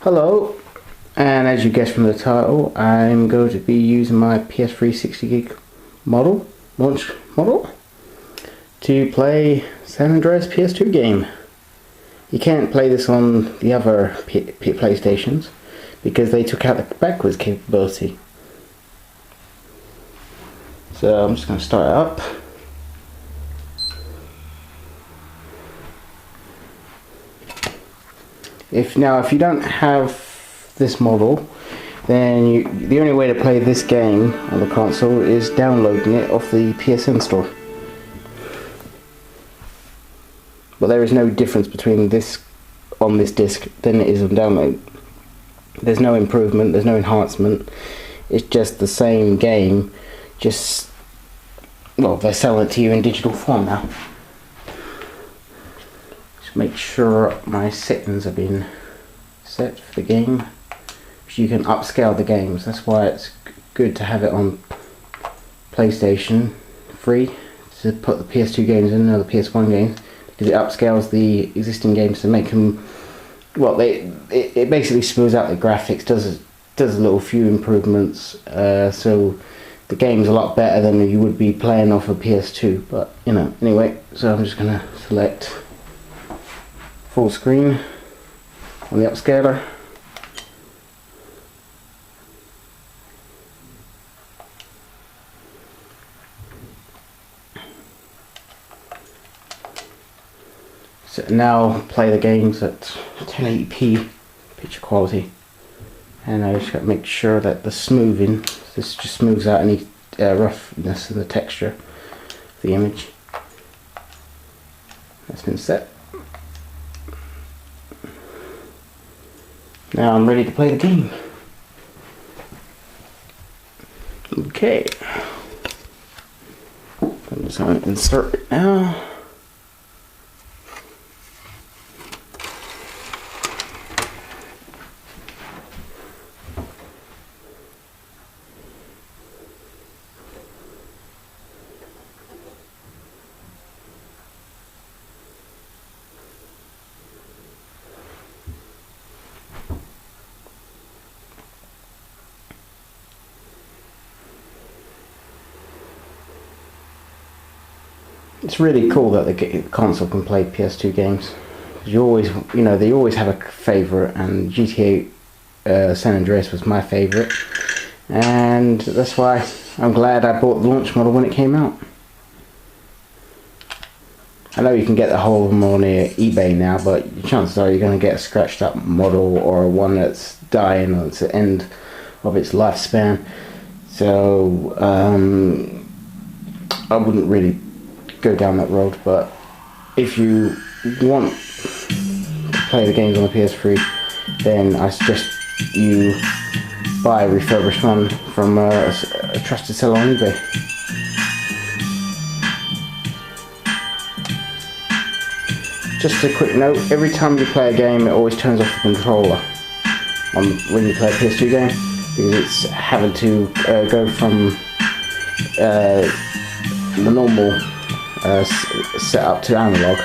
Hello, and as you guessed from the title, I'm going to be using my PS3 60GB launch model, to play San Andreas PS2 game. You can't play this on the other PlayStations because they took out the backwards capability. So I'm just going to start it up. If you don't have this model, then the only way to play this game on the console is downloading it off the PSN store. But there is no difference between this on this disc than it is on download. There's no improvement, there's no enhancement. It's just the same game, just, well, they're selling it to you in digital form now. Make sure my settings have been set for the game, because you can upscale the games. That's why it's good to have it on PlayStation free, to put the PS2 games in or the PS1 games, because it upscales the existing games to make them, well, it basically smooths out the graphics, does a little few improvements, so the game's a lot better than you would be playing off a PS2. But you know, anyway, so I'm just gonna select full screen on the upscaler. So now play the games at 1080p picture quality, and I just got to make sure that the smoothing, this just smooths out any roughness in the texture of the image. That's been set. Now I'm ready to play the game. Okay. I'm just going to insert it now. It's really cool that the console can play PS2 games. You always, they always have a favourite, and GTA San Andreas was my favourite, and that's why I'm glad I bought the launch model when it came out. I know you can get the whole of them on eBay now, but chances are you're going to get a scratched up model or one that's dying or it's at the end of its lifespan. So I wouldn't really go down that road. But if you want to play the games on the PS3, then I suggest you buy a refurbished one from a trusted seller on eBay. Just a quick note, every time you play a game it always turns off the controller when you play a PS2 game, because it's having to go from the normal setup to analog to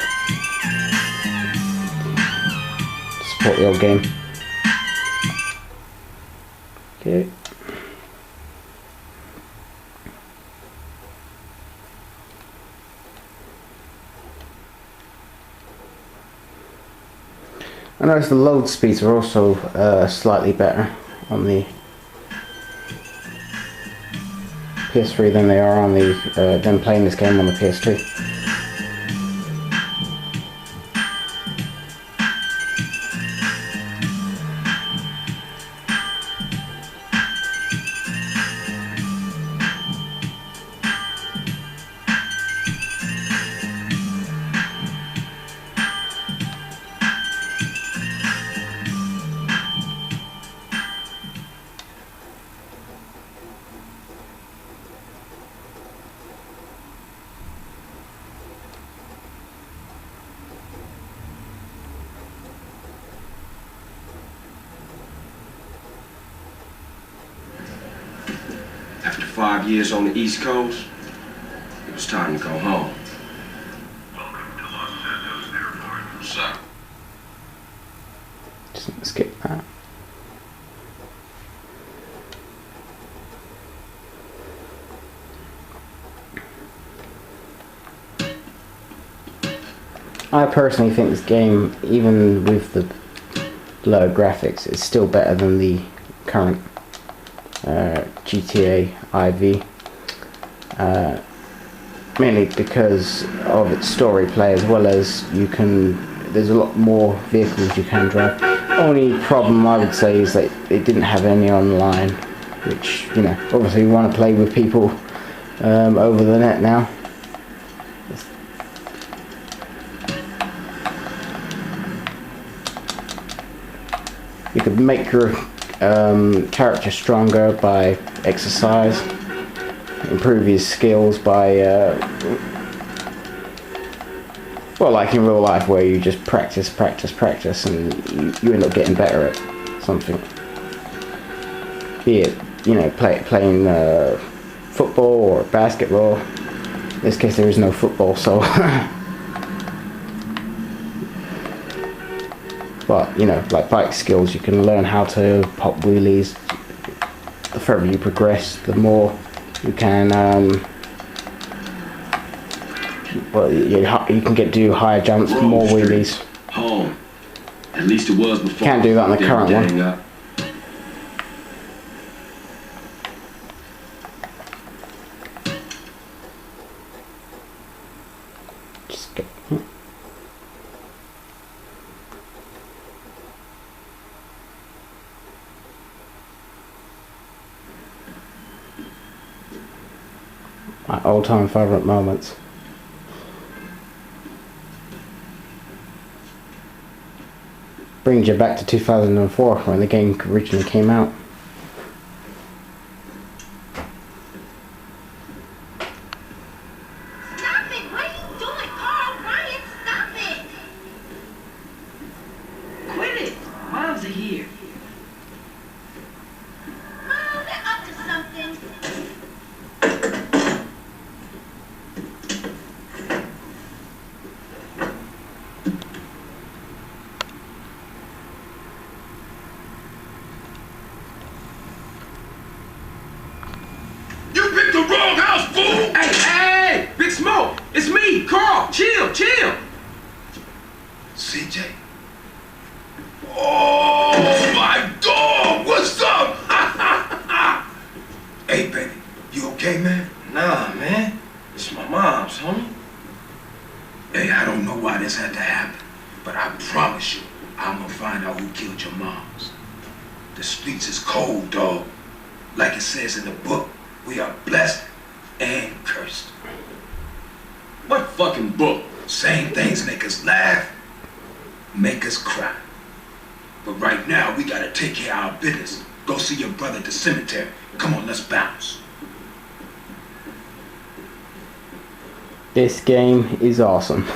support the old game. Okay. I noticed the load speeds are also slightly better on the PS3 than they are on the than playing this game on the PS2. After 5 years on the East Coast, it was time to go home. Welcome to Los Santos Airport. What's up? Just skip that. I personally think this game, even with the lower graphics, is still better than the current GTA IV. Mainly because of its story play, as well as there's a lot more vehicles you can drive. Only problem I would say is that it didn't have any online, which, you know, obviously we want to play with people over the net now. You could make your character stronger by exercise, improve his skills by well, like in real life, where you just practice, and you end up getting better at something. Be it, you know, playing football or basketball. In this case, there is no football, so. But, you know, like bike skills, you can learn how to pop wheelies. The further you progress, the more you can, well, you can do higher jumps, more wheelies. Home. At least it was before. Can't do that on the current one. Just go. My all-time favorite moments. Brings you back to 2004 when the game originally came out. Stop it! What are you doing, Carl? Brian, stop it! Quit it! Moms are here. Oh, they're up to something. You picked the wrong house, fool! Hey, hey! Big Smoke! It's me, Carl! Chill! CJ? Oh, my dog! What's up? Hey, baby. You okay, man? Nah, man. It's my mom's, homie. Hey, I don't know why this had to happen, but I promise you, I'm gonna find out who killed your moms. The streets is cold, dog. Like it says in the book, we are blessed and cursed. What fucking book? Same things make us laugh, make us cry. But right now, we gotta take care of our business. Go see your brother at the cemetery. Come on, let's bounce. This game is awesome.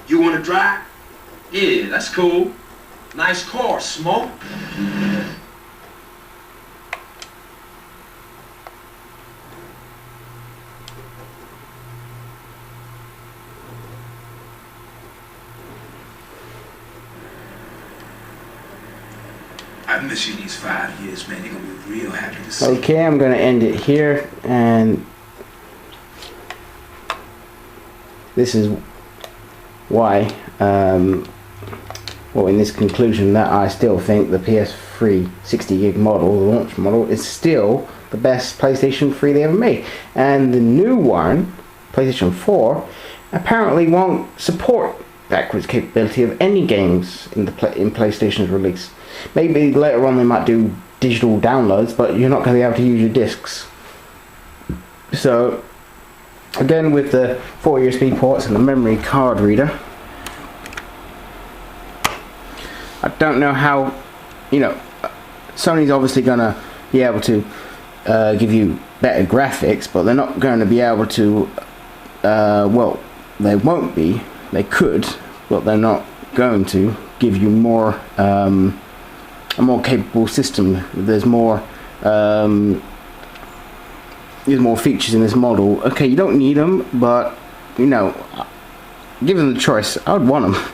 You wanna drive? Yeah, that's cool. Nice car, Smoke. I miss you these 5 years, man. You're gonna be real happy to see. Okay, I'm gonna end it here, and this is why, well, in this conclusion, that I still think the PS3 60 gig model, the launch model, is still the best PlayStation 3 they ever made. And the new one, PlayStation 4, apparently won't support backwards capability of any games in PlayStation's release. Maybe later on they might do digital downloads, but you're not going to be able to use your discs. So, again, with the 4 USB ports and the memory card reader, I don't know how, you know, Sony's obviously going to be able to give you better graphics, but they're not going to be able to, well, they won't be, they could, but they're not going to give you more, a more capable system. There's more features in this model. Okay, you don't need them, but, you know, given the choice, I would want them.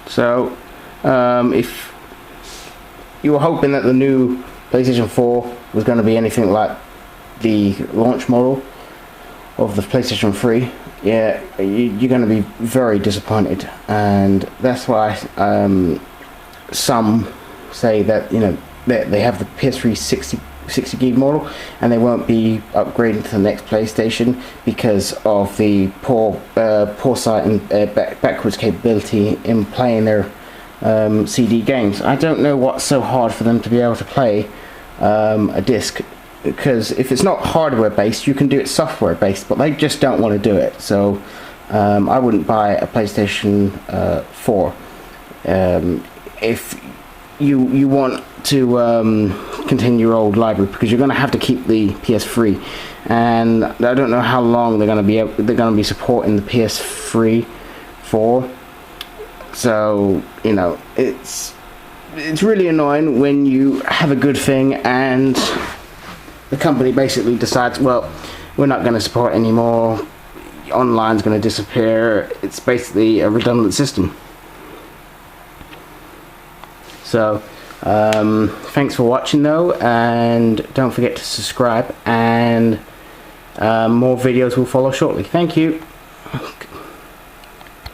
So, if you were hoping that the new PlayStation 4 was going to be anything like the launch model of the PlayStation 3, yeah, you're going to be very disappointed. And that's why some say that, you know, they have the PS3 60 gig model and they won't be upgrading to the next PlayStation because of the poor sight and backwards capability in playing their CD games. I don't know what's so hard for them to be able to play a disc, because if it's not hardware based, you can do it software based, but they just don't want to do it. So I wouldn't buy a PlayStation 4 if you want to continue your old library, because you're going to have to keep the PS3, and I don't know how long they're going to be supporting the PS3 for. So, you know, it's really annoying when you have a good thing and the company basically decides, well, we're not going to support it anymore, online's going to disappear. It's basically a redundant system. So thanks for watching though, and don't forget to subscribe, and more videos will follow shortly. Thank you.